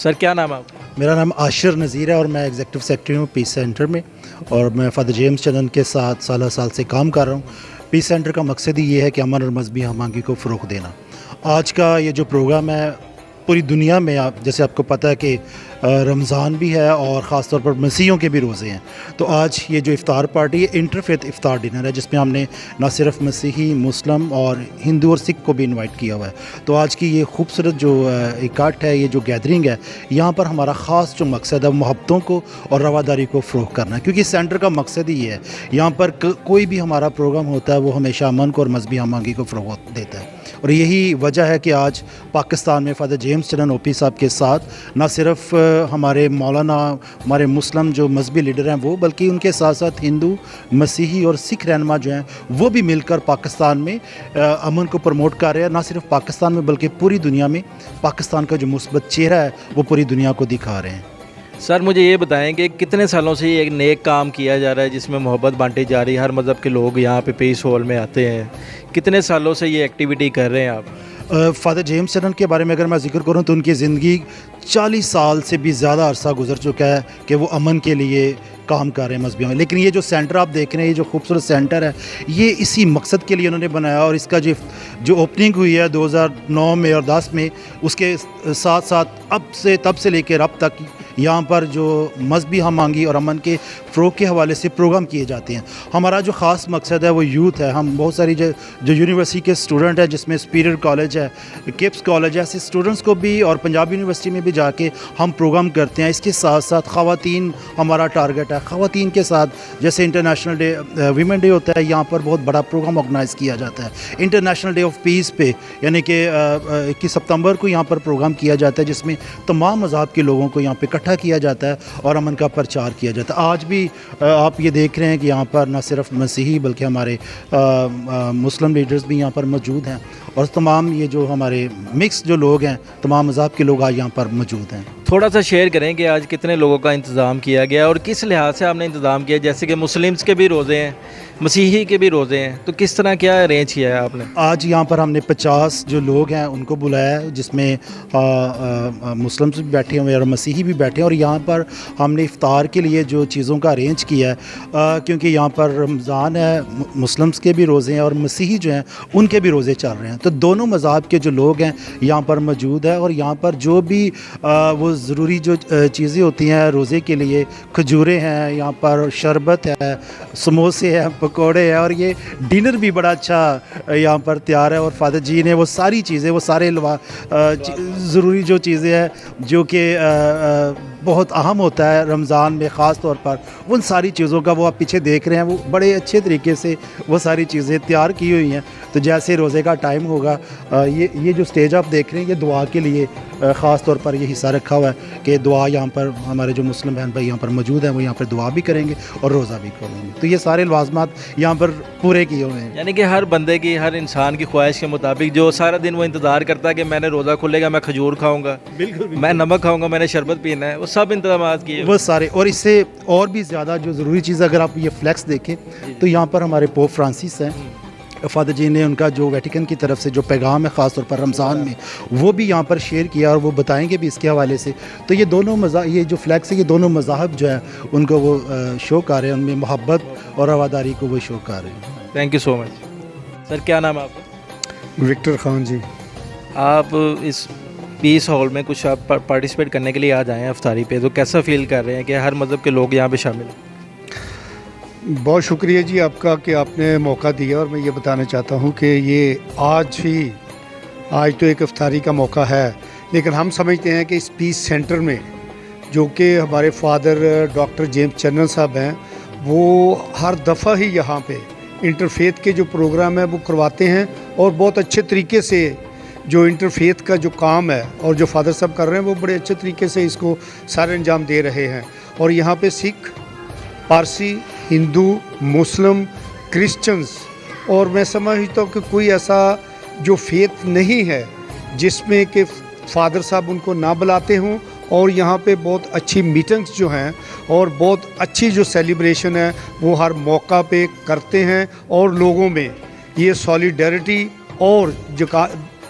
Sir क्या नाम है आपका? मेरा नाम आशिर नज़ीर है और मैं एग्जीक्यूटिव सेक्रेटरी हूँ पीस सेंटर में, और मैं फ़ादर जेम्स चंदन के साथ साल से काम कर रहा हूँ। पीस सेंटर का मकसद ही ये है कि अमन और मजहबी हमआहंगी को फ़रोग़ देना। आज का ये जो प्रोग्राम है पूरी दुनिया में, आप जैसे आपको पता है कि रमज़ान भी है और ख़ास तौर पर मसीहियों के भी रोज़े हैं, तो आज ये जो इफ़्तार पार्टी है इंटरफेथ इफ़्तार डिनर है, जिसमें हमने ना सिर्फ मसीही, मुस्लिम और हिंदू और सिख को भी इनवाइट किया हुआ है। तो आज की ये खूबसूरत जो इकट्ठ है, ये जो गैदरिंग है, यहाँ पर हमारा ख़ास जो मकसद है मोहब्बतों को और रवादारी को फ़रोग़ करना है, क्योंकि सेंटर का मकसद ही ये है। यहाँ पर कोई भी हमारा प्रोग्राम होता है वो हमेशा अमन को और मजहबी हमआहंगी को फ़रोग़ देता है, और यही वजह है कि आज पाकिस्तान में फ़ादर जेम्स चंदन ओपी साहब के साथ न सिर्फ हमारे मौलाना, हमारे मुस्लिम जो मजहबी लीडर हैं वो, बल्कि उनके साथ साथ हिंदू, मसीही और सिख रहनुमा जो हैं वो भी मिलकर पाकिस्तान में अमन को प्रमोट कर रहे हैं। ना सिर्फ पाकिस्तान में बल्कि पूरी दुनिया में पाकिस्तान का जो मुस्बत चेहरा है वो पूरी दुनिया को दिखा रहे हैं। सर मुझे ये बताएं कि कितने सालों से ये एक नेक काम किया जा रहा है जिसमें मोहब्बत बांटी जा रही है, हर मज़हब के लोग यहाँ पे पीस हॉल में आते हैं, कितने सालों से ये एक्टिविटी कर रहे हैं आप? फ़ादर जेम्स चंदन के बारे में अगर मैं ज़िक्र करूँ तो उनकी ज़िंदगी 40 साल से भी ज़्यादा अरसा गुजर चुका है कि वो अमन के लिए काम कर रहे हैं मजहबी में। लेकिन ये जो सेंटर आप देख रहे हैं, ये जो खूबसूरत सेंटर है, ये इसी मकसद के लिए उन्होंने बनाया, और इसका जो ओपनिंग हुई है 2009 में और 10 में, उसके साथ साथ तब से लेकर अब तक यहाँ पर जो मजहबी हमआहंगी और अमन के फ़रोग़ के हवाले से प्रोग्राम किए जाते हैं। हमारा जो ख़ास मकसद है वो यूथ है। हम बहुत सारी जो यूनिवर्सिटी के स्टूडेंट हैं, जिसमें सुपीरियर कॉलेज है, किप्स कॉलेज है, ऐसे स्टूडेंट्स को भी और पंजाब यूनिवर्सिटी में भी जाके हम प्रोग्राम करते हैं। इसके साथ साथ ख़वातीन हमारा टारगेट है। ख़वातीन के साथ जैसे इंटरनेशनल डे वीमेन डे होता है, यहाँ पर बहुत बड़ा प्रोग्राम ऑर्गेनाइज़ किया जाता है। इंटरनेशनल डे ऑफ पीस पे यानी कि 21 सितंबर को यहाँ पर प्रोग्राम किया जाता है, जिसमें तमाम मज़हब के लोगों को यहाँ पर इकट्ठा किया जाता है और अमन का प्रचार किया जाता है। आज भी आप ये देख रहे हैं कि यहाँ पर न सिर्फ मसीही बल्कि हमारे मुस्लिम लीडर्स भी यहाँ पर मौजूद हैं, और तमाम ये जो हमारे मिक्स जो लोग हैं, तमाम मज़हब के लोग आज यहाँ पर मौजूद हैं। थोड़ा सा शेयर करें कि आज कितने लोगों का इंतज़ाम किया गया और किस लिहाज से आपने इंतज़ाम किया, जैसे कि मुस्लिम्स के भी रोज़े हैं, मसीही के भी रोज़े हैं, तो किस तरह क्या अरेंज किया है आपने? आज यहाँ पर हमने 50 जो लोग हैं उनको बुलाया है, जिसमें मुस्लिम्स भी बैठे हुए हैं और मसीही भी बैठे हैं, और यहाँ पर हमने इफ्तार के लिए जो चीज़ों का अरेंज किया है, क्योंकि यहाँ पर रमज़ान है, मुस्लिम्स के भी रोज़े हैं और मसीही जो हैं उनके भी रोज़े चल रहे हैं, तो दोनों मज़हब के जो लोग हैं यहाँ पर मौजूद है। और यहाँ पर जो भी वो ज़रूरी जो चीज़ें होती हैं रोज़े के लिए, खजूरें हैं, यहाँ पर शरबत है, समोसे हैं, पकोड़े हैं, और ये डिनर भी बड़ा अच्छा यहाँ पर तैयार है। और फादर जी ने वो सारी चीज़ें, वो सारे ज़रूरी जो चीज़ें हैं जो कि बहुत अहम होता है रमज़ान में ख़ास तौर पर, उन सारी चीज़ों का वो आप पीछे देख रहे हैं, वो बड़े अच्छे तरीके से वो सारी चीज़ें तैयार की हुई हैं। तो जैसे रोज़े का टाइम होगा, ये जो स्टेज आप देख रहे हैं, ये दुआ के लिए ख़ास तौर पर ये हिस्सा रखा हुआ है कि दुआ यहाँ पर हमारे जो मुस्लिम बहन भाई यहाँ पर मौजूद हैं वो यहाँ पर दुआ भी करेंगे और रोज़ा भी करेंगे। तो ये सारे लवाज़मात यहाँ पर पूरे किए हुए हैं। यानी कि हर बंदे की, हर इंसान की ख्वाहिश के मुताबिक, जो सारा दिन वो इंतज़ार करता है कि मैंने रोज़ा खुलेगा, मैं खजूर खाऊँगा, बिल्कुल मैं नमक खाऊँगा, मैंने शरबत पीना है, वो सब इंतजाम किए वो सारे। और इससे और भी ज़्यादा जो ज़रूरी चीज़, अगर आप ये फ्लैक्स देखें तो यहाँ पर हमारे पोप फ्रांसिस हैं, फ़ादर जी ने उनका जो वेटिकन की तरफ से जो पैगाम है ख़ास तौर पर रमज़ान में, वो भी यहाँ पर शेयर किया और वो बताएंगे भी इसके हवाले से। तो ये दोनों ये जो फ्लैक्स है, ये दोनों मज़ाहब जो है उनको वो शो कर रहे हैं, उनमें मोहब्बत और रवादारी को वो शो कर रहे हैं। Thank you so much. Sir क्या नाम है आपका? विक्टर खान जी। आप इस पीस हॉल में कुछ आप पार्टिसिपेट करने के लिए आ जाएँ अफ्तारी पे, तो कैसा फील कर रहे हैं कि हर मज़हब के लोग यहाँ पे शामिल हैं? बहुत शुक्रिया जी आपका कि आपने मौका दिया, और मैं ये बताना चाहता हूँ कि ये आज तो एक इफ्तारी का मौका है, लेकिन हम समझते हैं कि इस पीस सेंटर में जो कि हमारे फादर डॉक्टर जेम्स चंदन साहब हैं, वो हर दफ़ा ही यहाँ पे इंटरफेथ के जो प्रोग्राम है वो करवाते हैं, और बहुत अच्छे तरीके से जो इंटरफेथ का जो काम है और जो फादर साहब कर रहे हैं वो बड़े अच्छे तरीके से इसको सारे अंजाम दे रहे हैं। और यहाँ पे सिख, पारसी, हिंदू, मुस्लिम, क्रिश्चियंस, और मैं समझता हूँ कि कोई ऐसा जो फेथ नहीं है जिसमें कि फादर साहब उनको ना बुलाते हों, और यहाँ पे बहुत अच्छी मीटिंग्स जो हैं और बहुत अच्छी जो सेलिब्रेशन है वो हर मौका पे करते हैं, और लोगों में ये सॉलिडरिटी और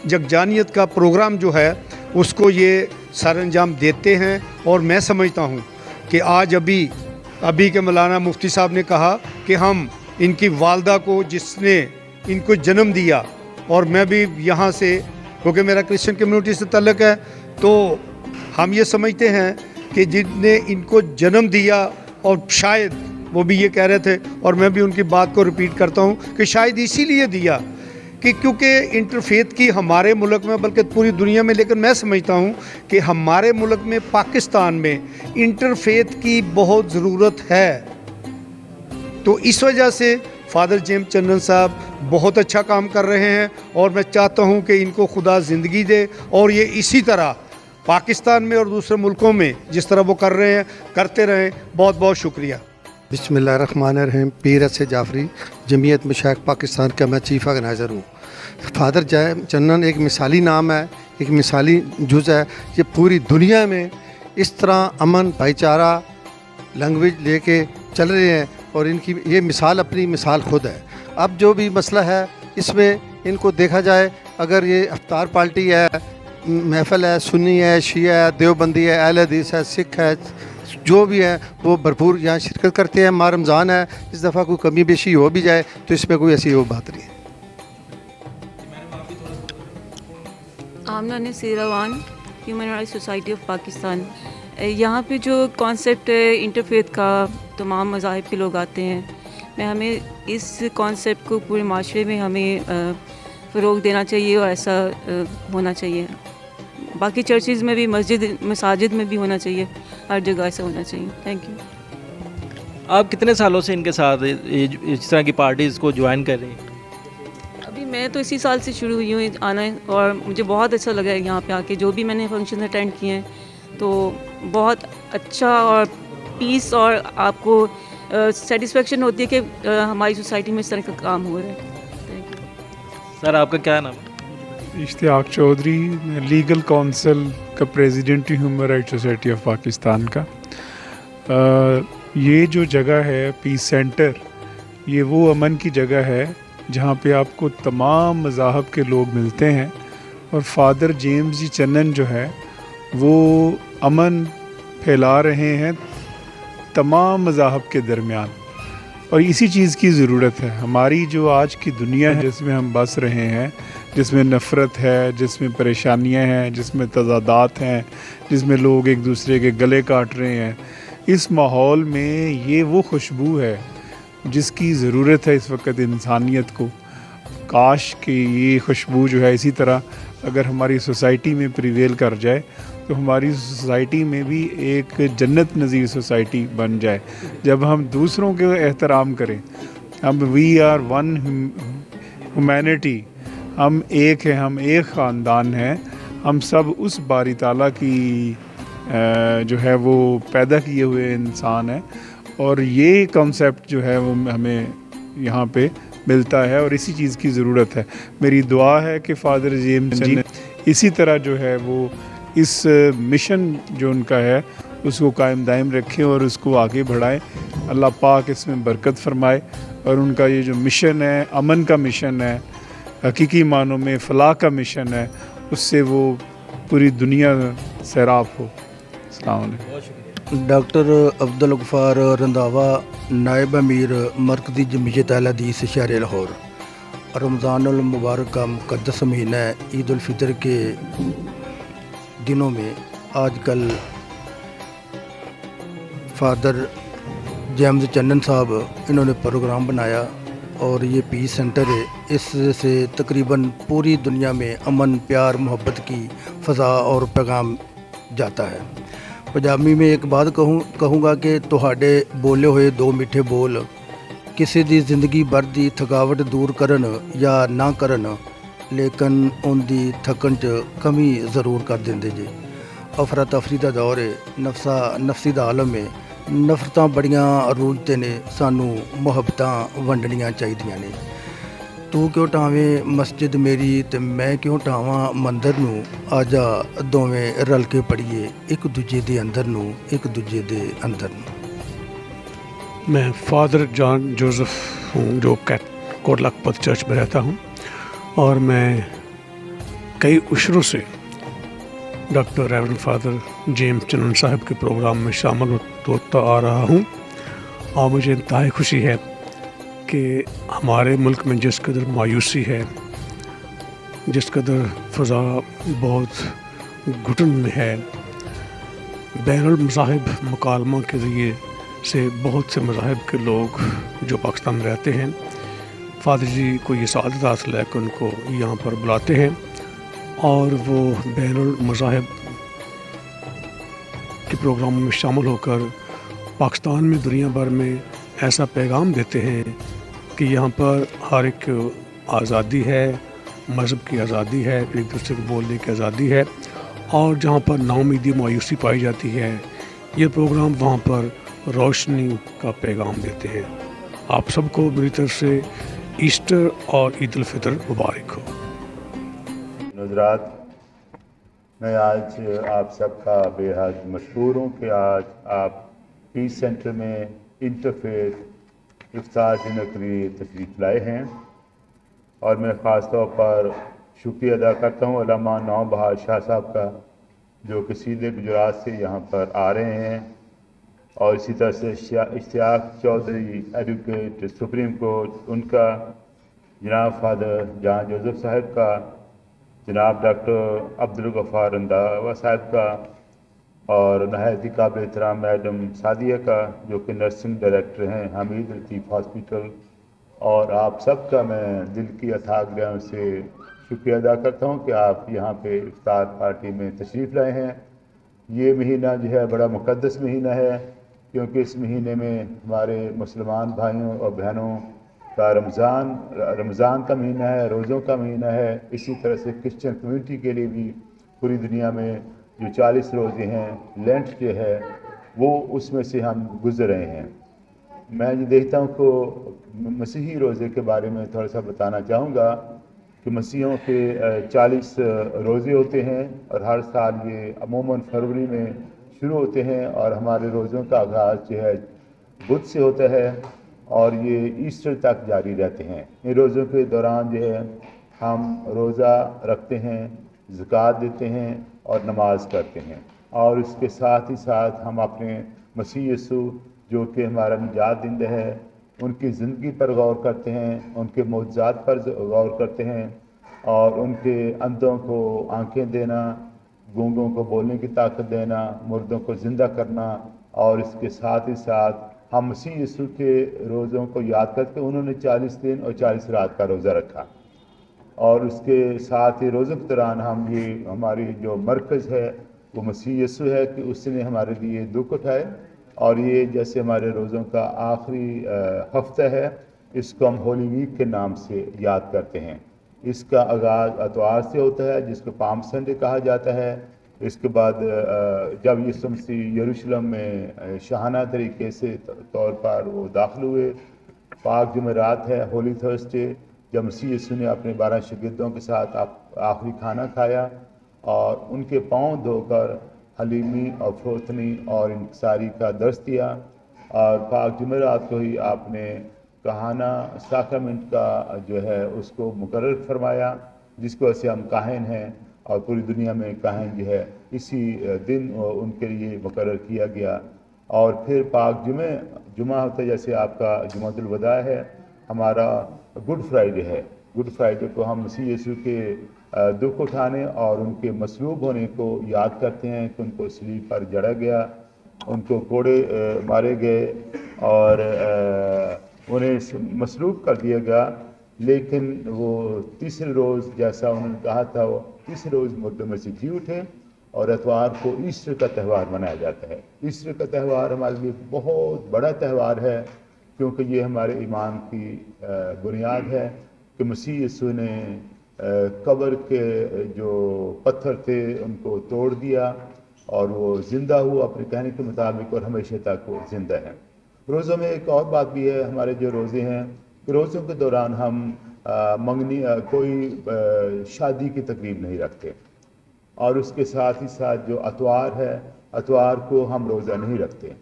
जगजानियत का प्रोग्राम जो है उसको ये सर अंजाम देते हैं। और मैं समझता हूँ कि आज अभी के मौलाना मुफ्ती साहब ने कहा कि हम इनकी वालदा को, जिसने इनको जन्म दिया, और मैं भी यहाँ से, क्योंकि मेरा क्रिश्चियन कम्युनिटी से ताल्लुक़ है, तो हम ये समझते हैं कि जिसने इनको जन्म दिया, और शायद वो भी ये कह रहे थे और मैं भी उनकी बात को रिपीट करता हूँ कि शायद इसीलिए दिया कि क्योंकि इंटरफेथ की हमारे मुल्क में, बल्कि पूरी दुनिया में, लेकिन मैं समझता हूँ कि हमारे मुल्क में, पाकिस्तान में इंटरफेथ की बहुत ज़रूरत है। तो इस वजह से फादर जेम्स चन्नन साहब बहुत अच्छा काम कर रहे हैं और मैं चाहता हूँ कि इनको खुदा ज़िंदगी दे और ये इसी तरह पाकिस्तान में और दूसरे मुल्कों में जिस तरह वो कर रहे हैं करते रहें। बहुत बहुत शुक्रिया। बिस्मिल्लाहिर्रहमानिर्रहीम। पीर से जाफरी जमीयत मशाइख पाकिस्तान का मैं चीफ़ ऑर्गेनाइज़र हूँ। फादर जेम्स चन्नन एक मिसाली नाम है, एक मिसाली जुज़ है। ये पूरी दुनिया में इस तरह अमन भाईचारा लैंग्वेज लेके चल रहे हैं और इनकी ये मिसाल, अपनी मिसाल खुद है। अब जो भी मसला है इसमें इनको देखा जाए, अगर ये अफ्तार पार्टी है, महफिल है, सुन्नी है, शिया है, देवबंदी है, अहले हदीस है, सिख है, जो भी है वो भरपूर यहाँ शिरकत करते हैं। माह रमज़ान है, इस दफ़ा कोई कमी बेशी हो भी जाए तो इसमें कोई ऐसी वो बात नहीं है। आमना ने सीरावान human rights society of Pakistan. यहाँ पे जो कॉन्सेप्ट है इंटरफेथ का, तमाम मज़ाहिब के लोग आते हैं। हमें इस कॉन्सेप्ट को पूरे माशरे में हमें फ़रोग़ देना चाहिए और ऐसा होना चाहिए। बाकी चर्चेज़ में भी, मसाजिद में भी होना चाहिए, हर जगह ऐसा होना चाहिए। Thank you. आप कितने सालों से इनके साथ इस तरह की पार्टीज़ को ज्वाइन कर रही हैं? अभी मैं तो इसी साल से शुरू हुई हूँ आना है और मुझे बहुत अच्छा लगा है यहाँ पे आके। जो भी मैंने फंक्शन अटेंड किए हैं तो बहुत अच्छा और पीस और आपको सेटिस्फेक्शन होती है कि हमारी सोसाइटी में इस तरह का काम हो रहा है। Thank you. सर आपका क्या नाम है? इश्तियाक चौधरी, लीगल काउंसिल का president human rights society of Pakistan का। ये जो जगह है पीस सेंटर, ये वो अमन की जगह है जहाँ पे आपको तमाम मज़ाहब के लोग मिलते हैं और फादर जेम्स जी चन्नन जो है वो अमन फैला रहे हैं तमाम मज़ाहब के दरमियान। और इसी चीज़ की ज़रूरत है। हमारी जो आज की दुनिया है जिसमें हम बस रहे हैं, जिसमें नफ़रत है, जिसमें परेशानियां हैं, जिसमें तज़ादात हैं, जिसमें लोग एक दूसरे के गले काट रहे हैं, इस माहौल में ये वो खुशबू है जिसकी ज़रूरत है इस वक्त इंसानियत को। काश कि ये खुशबू जो है इसी तरह अगर हमारी सोसाइटी में प्रिवेल कर जाए तो हमारी सोसाइटी में भी एक जन्नत नज़ीर सोसाइटी बन जाए। जब हम दूसरों के एहतराम करें, हम वी आर वन ह्यूमैनिटी, हम एक हैं, हम एक ख़ानदान हैं, हम सब उस बारी ताला की जो है वो पैदा किए हुए इंसान हैं और ये कॉन्सेप्ट जो है वो हमें यहाँ पे मिलता है और इसी चीज़ की ज़रूरत है। मेरी दुआ है कि फादर जेम्स जी इसी तरह जो है वो इस मिशन जो उनका है उसको कायम दायम रखें और उसको आगे बढ़ाएं। अल्लाह पाक इसमें बरकत फरमाए और उनका ये जो मिशन है, अमन का मिशन है, हकीकी मानों में फ़लाह का मिशन है, उससे वो पूरी दुनिया सैराब हो। अस्सलाम वालेकुम। डॉक्टर अब्दुल गफ़ार रंधावा, नायब अमीर मरकज़ी जमीयत अहले हदीस शहर लाहौर। रमज़ानुल मुबारक का मुक़द्दस महीना ईद उल फितर के दिनों में आजकल फादर जेम्स चन्नन साहब इन्होंने प्रोग्राम बनाया और ये पीस सेंटर है। इससे तकरीबन पूरी दुनिया में अमन, प्यार, मोहब्बत की फ़ज़ा और पैगाम जाता है। पंजाबी में एक बात कहूँगा कि तुहाडे बोले हुए दो मीठे बोल किसी दी ज़िंदगी भर दी थकावट दूर करन या ना करन, लेकिन उनकी थकन च कमी ज़रूर कर देंदे जे। अफरा तफरी दा दौर है, नफसी दा आलम है, नफरतां बड़ियां रूजते ने, सानू मुहब्बतां वंडनियां चाहिदियां ने। तू क्यों टावें मस्जिद मेरी ते मैं क्यों टावां मंदिर नू, आजा दोवें रल के पढ़िए एक दूजे दे अंदर नू, एक दूजे दे अंदर नू। मैं फादर जॉन जोसेफ हूँ जो कोट लखपत चर्च में रहता हूँ और मैं कई उशरों से डॉक्टर रेवरेंड फादर जेम्स चन्नन साहब के प्रोग्राम में शामिल होता आ रहा हूँ और मुझे इंतहाई खुशी है कि हमारे मुल्क में जिस कदर मायूसी है, जिस कदर फ़ज़ा बहुत घुटन में है, बैनुल मज़ाहिब मुकालमा के ज़रिए से बहुत से मज़ाहिब के लोग जो पाकिस्तान में रहते हैं, फादर जी को ये सआदत हासिल है कि उनको यहाँ पर बुलाते हैं और वो बैनुल मज़ाहिब के प्रोग्राम में शामिल होकर पाकिस्तान में दुनिया भर में ऐसा पैगाम देते हैं कि यहाँ पर हर एक आज़ादी है, मज़हब की आज़ादी है, एक दूसरे को बोलने की आज़ादी है, और जहाँ पर नाउमीदी मायूसी पाई जाती है, ये प्रोग्राम वहाँ पर रोशनी का पैगाम देते हैं। आप सबको मेरी तरफ से ईस्टर और ईद उल फितर मुबारक हो। नज़रात, मैं आज आप सबका बेहद मशहूर हूँ कि आज आप पीस सेंटर में इंटरफेथ इफ्तार डिनर के लिए तशरीफ़ लाए हैं और मैं ख़ास तौर पर शुक्रिया अदा करता हूँ अल्लामा नौबहार शाह साहब का, जो कि सीधे गुजरात से यहाँ पर आ रहे हैं, और इसी तरह से Ishtiaq Chaudhry advocate supreme court, उनका, जनाब फादर जहां जोसेफ साहब का, जनाब डॉक्टर अब्दुल गफ़ार रंधावा साहब का, और नहायत ही काबिल एहतराम मैडम सादिया का, जो कि नर्सिंग डायरेक्टर हैं हमीद लतीफ़ हॉस्पिटल, और आप सब का मैं दिल की अथाह गहराइयों से शुक्रिया अदा करता हूँ कि आप यहाँ पे इफ्तार पार्टी में तशरीफ़ लाए हैं। ये महीना जो है बड़ा मुक़द्दस महीना है, क्योंकि इस महीने में हमारे मुसलमान भाइयों और बहनों का रमज़ान का महीना है, रोज़ों का महीना है। इसी तरह से क्रिश्चियन कम्यूनिटी के लिए भी पूरी दुनिया में जो 40 रोज़े हैं, लेंट जो है वो उसमें से हम गुज़र रहे हैं। मैं ये देखता हूँ कि मसीही रोज़े के बारे में थोड़ा सा बताना चाहूँगा कि मसीहों के 40 रोज़े होते हैं और हर साल ये अमूमन फरवरी में शुरू होते हैं, और हमारे रोज़ों का आगाज़ जो है बुध से होता है और ये ईस्टर तक जारी रहते हैं। इन रोज़ों के दौरान जो है हम रोज़ा रखते हैं, ज़कात देते हैं और नमाज करते हैं, और इसके साथ ही साथ हम अपने मसीह यीशु जो कि हमारा निजात दहिंदा है उनकी ज़िंदगी पर गौर करते हैं, उनके मोज़ात पर गौर करते हैं, और उनके अंधों को आंखें देना, गूंगों को बोलने की ताकत देना, मुर्दों को ज़िंदा करना, और इसके साथ ही साथ हम मसीह यीशु के रोज़ों को याद करके उन्होंने 40 दिन और 40 रात का रोज़ा रखा, और उसके साथ ही रोज़ों के दौरान हम ये हमारी जो मरकज़ है वो मसीह यीशु है कि उसने हमारे लिए दुख उठाए, और ये जैसे हमारे रोज़ों का आखिरी हफ्ता है, इसको हम होली वीक के नाम से याद करते हैं। इसका आगाज़ अतवार से होता है, जिसको पाम संडे कहा जाता है। इसके बाद जब यीशु मसीह यरूशलेम में शाहाना तरीके से तौर पर वो दाखिल हुए, पाक जुमेरात है, होली थर्सडे, जब मसीह यीशु ने अपने 12 शागिर्दों के साथ आखिरी खाना खाया और उनके पाँव धोकर हलीमी और फ़रोतनी और इंकसारी का दर्स दिया, और पाक जुमेरात को ही आपने कहाना साक्रामेंट का जो है उसको मुकर्रर फरमाया, जिसको वैसे हम काहिन हैं, और पूरी दुनिया में काहिन जो है इसी दिन उनके लिए मुकर्रर किया गया। और फिर पाक जुमा होता है, जैसे आपका जुमातुल वदा है, हमारा गुड फ्राइडे है। गुड फ्राइडे को हम मसीह यीशु के दुख उठाने और उनके मसलूब होने को याद करते हैं कि उनको सलीब पर जड़ा गया, उनको कोड़े मारे गए और उन्हें मसलूब कर दिया गया, लेकिन वो तीसरे रोज़ जैसा उन्होंने कहा था वो तीसरे रोज़ मुर्दों में से जी उठे, और एतवार को ईस्टर का त्यौहार मनाया जाता है। ईस्टर का त्यौहार हमारे लिए बहुत बड़ा त्यौहार है, क्योंकि ये हमारे ईमान की बुनियाद है कि मसीह यीशु ने कब्र के जो पत्थर थे उनको तोड़ दिया और वो ज़िंदा हुआ अपने कहने के मुताबिक, और हमेशा तक वो ज़िंदा है। रोज़ों में एक और बात भी है, हमारे जो रोज़े हैं कि रोज़ों के दौरान हम कोई शादी की तकरीब नहीं रखते, और उसके साथ ही साथ जो अतवार है, अतवार को हम रोज़ा नहीं रखते।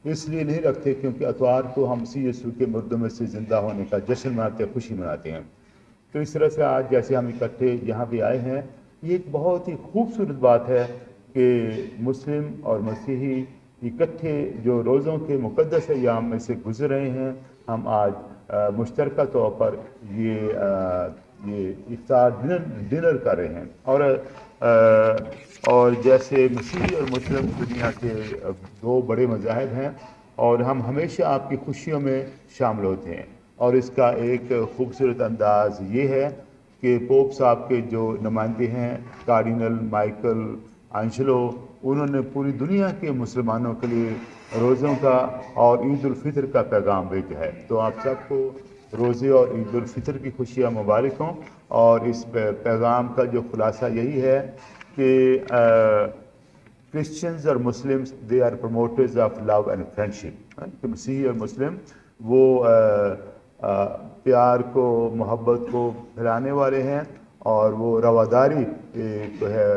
इसलिए नहीं रखते क्योंकि अतवार को हम मसीह यीशु के मुर्दों में से ज़िंदा होने का जश्न मनाते हैं, खुशी मनाते हैं। तो इस तरह से आज जैसे हम इकट्ठे यहाँ पे आए हैं, یہ ایک بہت ہی خوبصورت بات ہے کہ مسلم اور مسیحی اکٹھے جو روزوں کے مقدس ایام میں سے گزر رہے ہیں، ہم آج مشترکہ طور پر یہ افطار ڈنر کر رہے ہیں. اور جیسے مسیحی اور مسلم دنیا کے دو بڑے مذاہب ہیں، اور ہم ہمیشہ آپ کی خوشیوں میں شامل ہوتے ہیں. اور اس کا ایک خوبصورت انداز یہ ہے کہ پوپ صاحب کے جو نمائندے ہیں کارڈینل مائیکل آنجلو، انہوں نے پوری دنیا کے مسلمانوں کے لیے روزوں کا اور عید الفطر کا پیغام بھیجا ہے. تو آپ سب کو روزے اور عید الفطر کی خوشیاں مبارک ہوں. اور اس پیغام کا جو خلاصہ یہی ہے کہ کرسچنز اور Muslims they are promoters of love and friendship. مسیحی اور مسلم وہ پیار کو، محبت کو پھیلانے والے ہیں، اور وہ رواداری جو ہے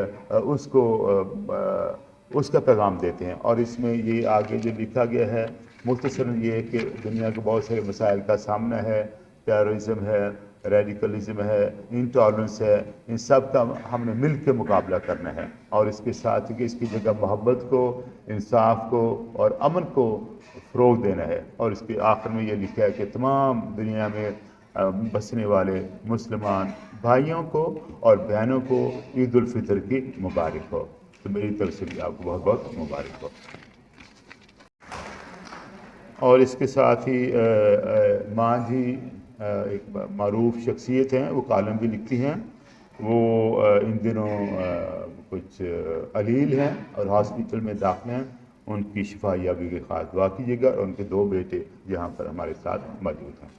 اس کا پیغام دیتے ہیں. اور اس میں یہ آگے جو لکھا گیا ہے مختصراً یہ ہے کہ دنیا کے بہت سارے مسائل کا سامنا ہے، ٹیررزم ہے، ریڈیکلزم ہے، انٹالرنس ہے، ان سب کا ہم نے مل کے مقابلہ کرنا ہے. اور اس کے ساتھ کہ اس کی جگہ محبت کو، انصاف کو اور امن کو فروغ دینا ہے. اور اس کے آخر میں یہ لکھا ہے کہ تمام دنیا میں بسنے والے مسلمان بھائیوں کو اور بہنوں کو عید الفطر کی مبارک ہو. تو میری طرف سے بھی آپ کو بہت بہت مبارک ہو. اور اس کے ساتھ ہی ماں جی ایک معروف شخصیت ہیں، وہ کالم بھی لکھتی ہیں. وہ ان دنوں کچھ علیل ہیں اور ہاسپٹل میں داخل ہیں. ان کی شفا یابی کی خاص دعا کیجیے گا، اور ان کے 2 بیٹے یہاں پر ہمارے ساتھ موجود ہیں.